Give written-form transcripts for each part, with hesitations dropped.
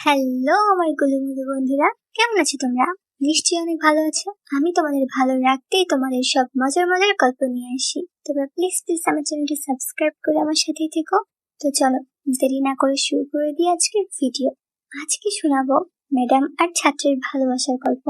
Hello আমার গুলুমুলু বন্ধুরা, কেমন আছো তোমরা? নিশ্চয়ই অনেক ভালো আছো। আমি তোমাদের ভালো রাখতেই তোমাদের সব মজার মজার গল্প নিয়ে আসি। তোমরা প্লিজ আমার চ্যানেলটি সাবস্ক্রাইব করে আমার সাথেই থেকো। তো চলো দেরি না করে শুরু করে দিই আজকের ভিডিও। আজকে শোনাবো ম্যাডাম আর ছাত্রের ভালোবাসার গল্প।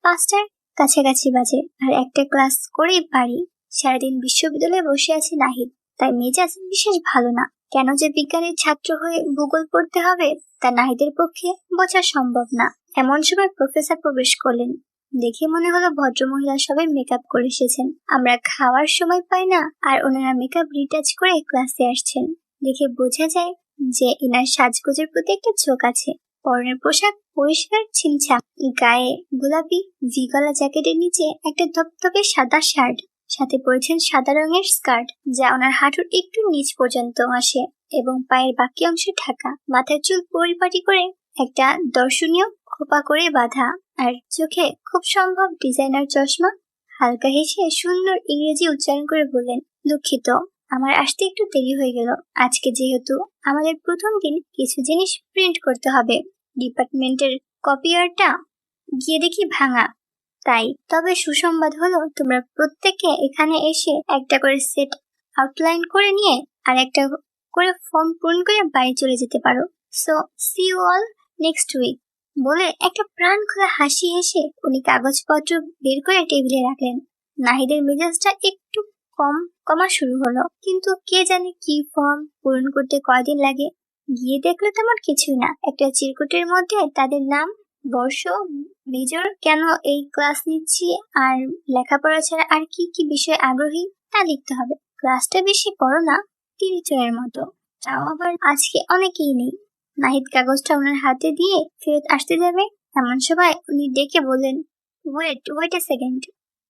5টার কাছাকাছি বাজে আর একটা ক্লাস করেই বাড়ি। সারাদিন বিশ্ববিদ্যালয়ে বসে আছে নাহিদ, তাই মেজাজ বিশেষ ভালো না। কেন যে বিজ্ঞানের ছাত্র হয়ে ভূগোল পড়তে হবে তা নাহিদের পক্ষে বোঝা সম্ভব না। এমন সময় প্রফেসর প্রবেশ করলেন। দেখে মনে হলো ভদ্রমহিলা সবাই মেকআপ করে এসেছেন। আমরা খাওয়ার সময় পাই না আর ওনারা মেকআপ রিটাচ করে ক্লাসে আসছেন। দেখে বোঝা যায় যে এনার সাজগোজের প্রতি একটা ঝোঁক আছে। পরনের পোশাক পরিষ্কার ছিমছাম, গায়ে গোলাপি ভি গলা জ্যাকেটের নিচে একটা ধপধপে সাদা শার্ট, সাথে পরেছেন সাদা রঙের স্কার্ট যা ওনার হাঁটুর একটু নিচ পর্যন্ত আসে এবং পায়ের বাকি অংশ ঢাকা। মাথার চুল পরিপাটি করে একটা দর্শনীয় খোপা করে বাঁধা আর চোখে খুব সম্ভব ডিজাইনার চশমা। হালকা হেসে সুন্দর ইংরেজি উচ্চারণ করে বললেন, দুঃখিত আমার আসতে একটু দেরি হয়ে গেল। আজকে যেহেতু আমাদের প্রথম দিন কিছু জিনিস প্রিন্ট করতে হবে। ডিপার্টমেন্টের কপিয়ারটা গিয়ে দেখি ভাঙা। তাই তবে সুসংবাদ হলো তোমরা প্রত্যেকে এখানে এসে একটা করে সেট আউটলাইন করে নিয়ে আর একটা করে ফর্ম পূরণ করে বাড়ি চলে যেতে পারো। So see you all next week. বলে একটা প্রাণ খোলা হাসি হেসে উনি কাগজপত্র বের করে টেবিলে রাখলেন। নাহিদের মেজাজটা একটু কমা শুরু হলো, কিন্তু কে জানে কি ফর্ম পূরণ করতে কয়দিন লাগে। গিয়ে দেখলো তেমন কিছুই না, একটা চিরকুটের মধ্যে তাদের নাম, বর্ষ, মেজর, কেন এই ক্লাস নিচ্ছি আর লেখাপড়া ছাড়া আর কি কি বিষয়ে আগ্রহী তা লিখতে হবে। ক্লাসটা বেশি বড় না, 30 জনের মতো, তাও আবার আজকে অনেকেই নেই। নাহিদ কাগজটা ওনার হাতে দিয়ে ফেরত আসতে যাবে এমন সময় উনি ডেকে বললেন, ওয়েট এ সেকেন্ড,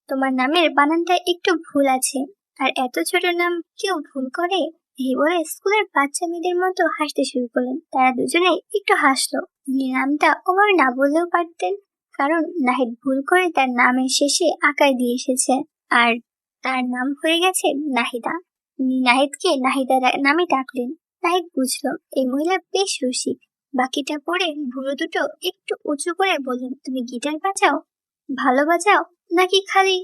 তোমার নামের বানানটা একটু ভুল আছে। আর এত ছোট নাম কেউ ভুল করে? এই বলে স্কুলের বাচ্চা মেয়েদের মতো হাসতে শুরু করলেন। তারা দুজনে একটু হাসলো। উনি নামটা ওভাবে না বললেও পারতেন, কারণ নাহিদ ভুল করে তার নামের শেষে আকার দিয়ে এসেছে আর তার নাম হয়ে গেছে নাহিদা। উনি নাহিদকে নাহিদা নামে ডাকলেন। নাহিদ বুঝলো এই মহিলা বেশ রসিক। বাকিটা পড়ে ভুরু দুটো একটু উঁচু করে বললেন, তুমি গিটার বাজাও? ভালো বাজাও নাকি খালি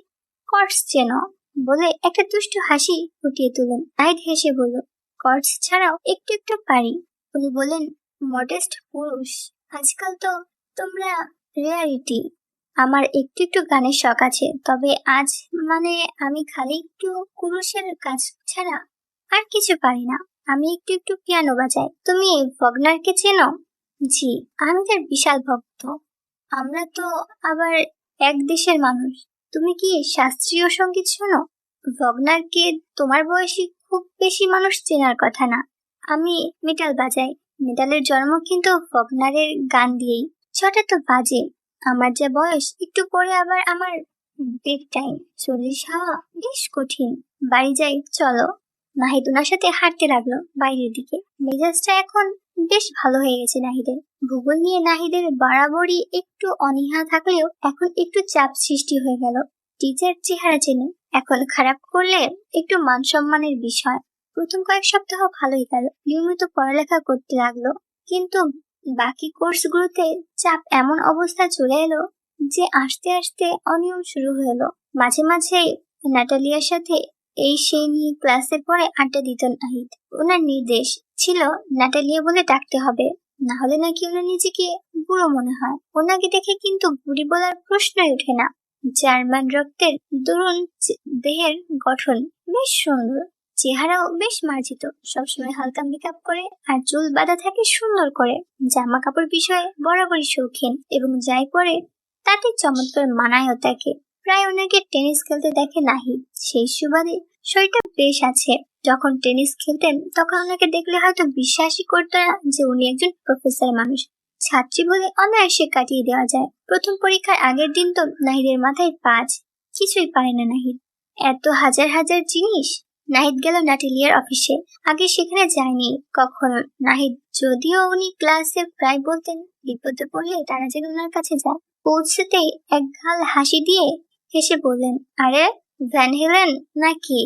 কর্ডস চেনো? বলে একটা দুষ্টু হাসি ফুটিয়ে তুলেন। নাহিদ হেসে বলল, কর্ডস ছাড়াও একটু একটু পারি। উনি বললেন, মডেস্ট পুরুষ, আজকাল তো তোমরা রেয়ারিটি। আমার একটু একটু গানের শখ আছে, তবে আজ আমি খালি একটু কুরুশের কাজ ছাড়া আর কিছু পারি না। আমি একটু একটু পিয়ানো বাজাই। তুমি ভগনারকে চেনো? জি, আমি তার বিশাল ভক্ত। আমরা তো আবার এক দেশের মানুষ। তুমি কি শাস্ত্রীয় সঙ্গীত শোনো? ভগনারকে তোমার বয়সী খুব বেশি মানুষ চেনার কথা না। আমি মেটাল বাজাই। মেটালের জন্ম কিন্তু ভগনারের গান দিয়েই। ছটা তো বাজে। আমার যা বয়স, একটু পরে আবার আমার বেড টাইম। 40 হওয়া বেশ কঠিন। বাড়ি যাই চলো। নাহিদ ওনার সাথে হাঁটতে লাগলো বাইরের দিকে। মেজাজটা এখন বেশ ভালো হয়ে গেছে নাহিদের। ভূগোল নিয়ে নাহিদের বরাবরই একটু অনীহা থাকলেও এখন একটু চাপ সৃষ্টি হয়ে গেল। টিচার চেহারা চেনে, এখন খারাপ করলে একটু মান সম্মানের বিষয়। প্রথম কয়েক সপ্তাহ ভালোই গেল, নিয়মিত পড়ালেখা করতে লাগলো, কিন্তু বাকি কোর্সগুলোতে চাপ এমন অবস্থা চলে এলো যে আস্তে আস্তে অনিয়ম শুরু হলো। মাঝে মাঝে নাটালিয়ার সাথে এই সেই নিয়ে ক্লাসের পরে আড্ডা দিত নাহিদ। ওনার নির্দেশ ছিল নাটালিয়া বলে ডাকতে হবে, না হলে নাকি ওনার নিজেকে বুড়ো মনে হয়। ওনাকে দেখে কিন্তু বুড়ি বলার প্রশ্নই ওঠে না। জার্মান রক্তের দরুন দেহের গঠন বেশ সুন্দর, চেহারাও বেশ মার্জিত, সবসময় হালকা মেকআপ করে আর চুল বাঁধা থাকে সুন্দর করে। জামা কাপড় বিষয়ে বরাবরই শৌখিন এবং যাই পরে তাতে চমৎকার মানায়ও তাকে। প্রায় ওনাকে টেনিস খেলতে দেখে নাহিদ, সেই সুবাদে শরীরটা বেশ আছে। যখন টেনিস খেলতেন তখন ওনাকে দেখলে হয়তো বিশ্বাসই করতো না যে উনি একজন প্রফেসর মানুষ। ছাত্রী বলে অনায়াসে কাটিয়ে দেওয়া যায়। প্রথম পরীক্ষার আগের দিন তো নাহিদের মাথায় পাঁচ, কিছুই পারে না নাহিদ। এত হাজার হাজার জিনিস। নাহিদ গেল নাটেলিয়ার অফিসে। আগে সেখানে যায়নি কখনো নাহিদ, যদিও উনি ক্লাসে প্রায় বলতেন বিপদে পড়লে তারা যেন ওনার কাছে যায়। পৌঁছতেই এক গাল হাসি দিয়ে হেসে বললেন, আরে ভ্যান হেলেন নাকি?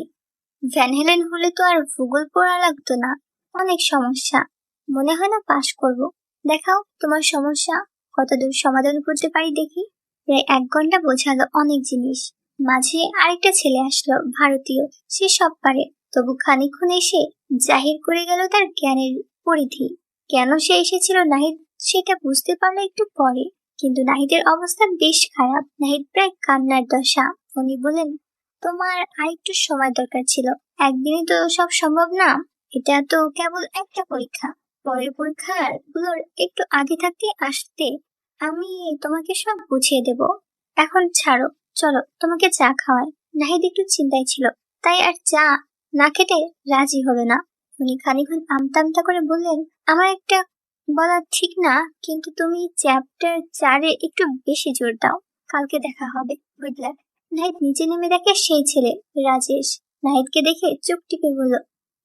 ভ্যান হেলেন হলে তো আর ভূগোল পড়া লাগতো না। অনেক সমস্যা, মনে হয় না পাশ করব। দেখাও তোমার সমস্যা কতদূর সমাধান করতে পারি দেখি। প্রায় 1 ঘন্টা বোঝালো অনেক জিনিস। মাঝে আরেকটা ছেলে আসলো, ভারতীয়। সে সব পারে, তবু খানিকক্ষণ এসে জাহির করে গেল তার জ্ঞানের পরিধি। কেন সে এসেছিল নাহিদ সেটা বুঝতে পারলো একটু পরে, কিন্তু নাহিদের অবস্থা বেশ খারাপ। নাহিদ প্রায় কান্নার দশা। উনি বলেন, তোমার আরেকটু সময় দরকার ছিল, একদিনে তো সব সম্ভব না। এটা তো কেবল একটা পরীক্ষা, পরের পরীক্ষার গুলোর একটু আগে থাকতে আসতে আমি তোমাকে সব বুঝিয়ে দেব। এখন ছাড়ো, চলো তোমাকে চা খাওয়াই। নাহিদ একটু চিন্তায় ছিল, তাই আর চা না খেতে রাজি হলো না। উনি খানিকক্ষণ আমতা আমতা করে বললেন, আমার একটা বলা ঠিক না, কিন্তু তুমি চ্যাপ্টার 4-এ একটু বেশি জোর দাও। কালকে দেখা হবে, গুড লাক। নাহিদ নিচে নেমে দেখে সেই ছেলে রাজেশ। নাহিদকে দেখে চোখ টিপে বলল,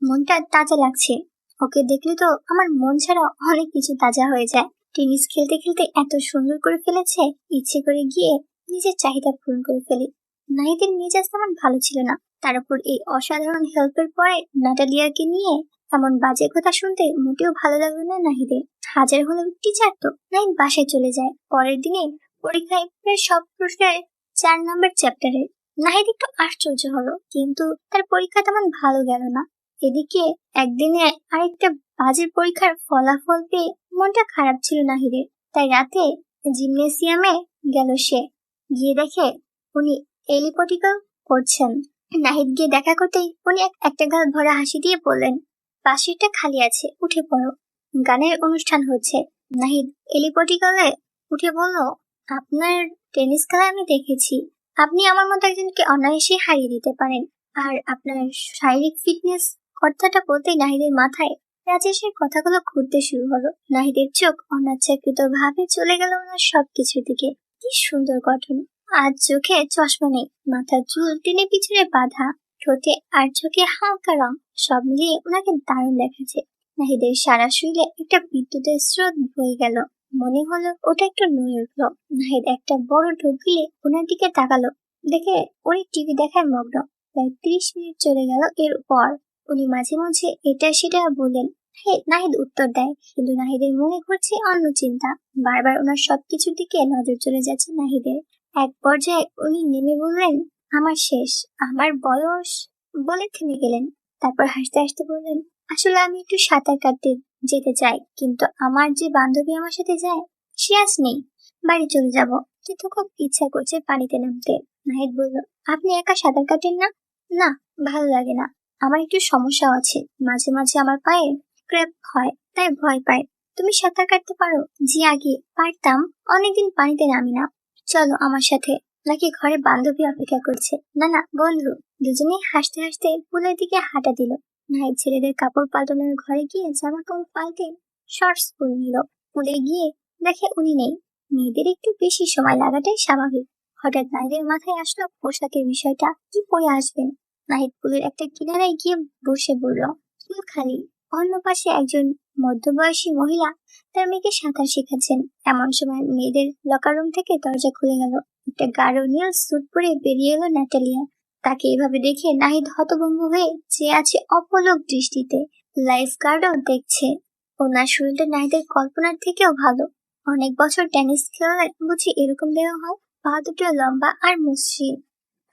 মনটা তাজা লাগছে। ওকে দেখলে তো আমার মন ছাড়া অনেক কিছু তাজা হয়ে যায়। টেনিস খেলতে খেলতে এত সুন্দর করে ফেলেছে, ইচ্ছে করে গিয়ে নিজের চাহিদা পূরণ করে ফেলি। নাহিদের মেজাজ তেমন ভালো ছিল না, তার উপর এই অসাধারণ হেল্পের পরে নাটালিয়াকে নিয়ে এমন বাজে কথা শুনতে মোটেও ভালো লাগলো না নাহিদের। হাজার হলেও টিচার তো। নাহিদ বাসায় চলে যায়। পরের দিনে পরীক্ষায় প্রায় সব প্রশ্নের 4 নম্বর চ্যাপ্টারে। নাহিদ একটু আশ্চর্য হলো, কিন্তু তার পরীক্ষা তেমন ভালো গেল না। এদিকে একদিনে আরেকটা বাজে পরীক্ষার ফলাফল পেয়ে মনটা খারাপ ছিল নাহিদের। তাই রাতে জিমনেসিয়ামে গেল সে। গিয়ে দেখে উনি এলিপটিক্যাল করছেন। নাহিদ গিয়ে দেখা করতেই উনি একটা গাল ভরা হাসি দিয়ে বললেন, পাশেরটা খালি আছে, উঠে পড়ো। গানের অনুষ্ঠান হচ্ছে। নাহিদ এলিপটিক্যালে উঠে বলল, আপনার টেনিস খেলা আমি দেখেছি। আপনি আমার মতো একজনকে অনায়াসে হারিয়ে দিতে পারেন। আর আপনার শারীরিক ফিটনেস কথাটা বলতে নাহিদের মাথায় রাজেশের কথাগুলো ঘুরতে শুরু হলো। নাহিদের চোখ অনাচ্ছাকৃত ভাবে চলে গেল ওনার সবকিছুর দিকে। কি সুন্দর গঠন, আজ চোখে চশমা নেই, মাথার চুল টেনে পিছনে বাঁধা, ঠোঁটে আর চোখে হালকা রং, সব মিলিয়ে ওনাকে দারুণ দেখাচ্ছে। নাহিদের সারা শরীরে একটা বিদ্যুতের স্রোত বয়ে গেল। মনে হলো ওটা একটু নড়ে উঠল। নাহিদ একটা বড় ঢোক গিলে ওনার দিকে তাকালো, দেখে উনি টিভি দেখায় মগ্ন। প্রায় 30 মিনিট চলে গেল। এর পর উনি মাঝে মাঝে এটা সেটা বললেন। নাহিদ উত্তর দেয়, কিন্তু নাহিদের মনে ঘুরছে অন্য চিন্তা। বারবার ওনার সবকিছুর দিকে নজর চলে যাচ্ছে নাহিদের। এক পর্যায়ে উনি নেমে বললেন, আমার শেষ, আমার বয়স, বলে থেমে গেলেন। তারপর হাসতে হাসতে বললেন, আসলে আমি একটু সাঁতার কাটতে যেতে চাই, কিন্তু আমার যে বান্ধবী আমার সাথে যায় সে আজ নেই। বাড়ি চলে যাব, কিন্তু খুব ইচ্ছা করছে পানিতে নামতে। নাহিদ বলল, আপনি একা সাঁতার কাটেন না? না, ভালো লাগে না। আমার একটু সমস্যা আছে, মাঝে মাঝে আমার পায়ে ক্র্যাম্প হয়, তাই ভয় পাই। তুমি সাঁতার কাটতে পারো? জি, আগে পারতাম, অনেকদিন পানিতে নামি না। চলো আমার সাথে। নাকি ঘরে বান্ধবী অপেক্ষা করছে? না না, বন্ধু। দুজনেই হাসতে হাসতে পুলের দিকে হাঁটা দিল। নাহিদ ছেলেদের কাপড় পাল্টানোর ঘরে গিয়ে জামা কাপড় পাল্টে শর্টস পরে নিল। পুলে গিয়ে দেখে উনি নেই। মেয়েদের একটু বেশি সময় লাগাটাই স্বাভাবিক। হঠাৎ নাহিদের মাথায় আসলো পোশাকের বিষয়টা, কি পরে আসবেন। নাহিদ পুলের একটা কিনারায় গিয়ে বসে বলল, পুল খালি। অন্য পাশে একজন মধ্যবয়সী মহিলা তার মেয়েকে সাঁতার শেখাচ্ছেন। এমন সময় মেয়েদের লকার রুম থেকে দরজা খুলে গেল। একটা গাঢ় নীল স্যুট পরে বেরিয়ে এলো ন্যাটালিয়া। তাকে এভাবে দেখে নাহিদ হতভম্ব হয়ে চেয়ে আছে অপলক দৃষ্টিতে। লাইফ গার্ডও দেখছে। ওনার শরীরটা নাহিদের কল্পনার থেকেও ভালো। অনেক বছর টেনিস খেললে বুঝি এরকম দেওয়া হয়। পা দুটো লম্বা আর মসৃণ,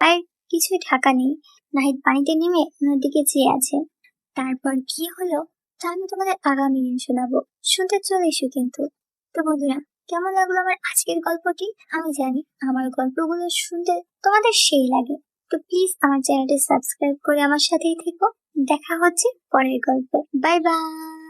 পায়ের কিছুই ঢাকা নেই। নাহিদ পানিতে নেমে ওনার দিকে চেয়ে আছে। তারপর কি হলো তা আমি তোমাদের আগামী দিন শোনাবো। শুনতে চলে এসো কিন্তু। তো বন্ধুরা, কেমন লাগলো আমার আজকের গল্পটি? আমি জানি আমার গল্পগুলো শুনতে তোমাদের সেই লাগে। তো প্লিজ আমার চ্যানেলটি সাবস্ক্রাইব করে আমার সাথেই থেকো। দেখা হচ্ছে পরের গল্পে। Bye bye.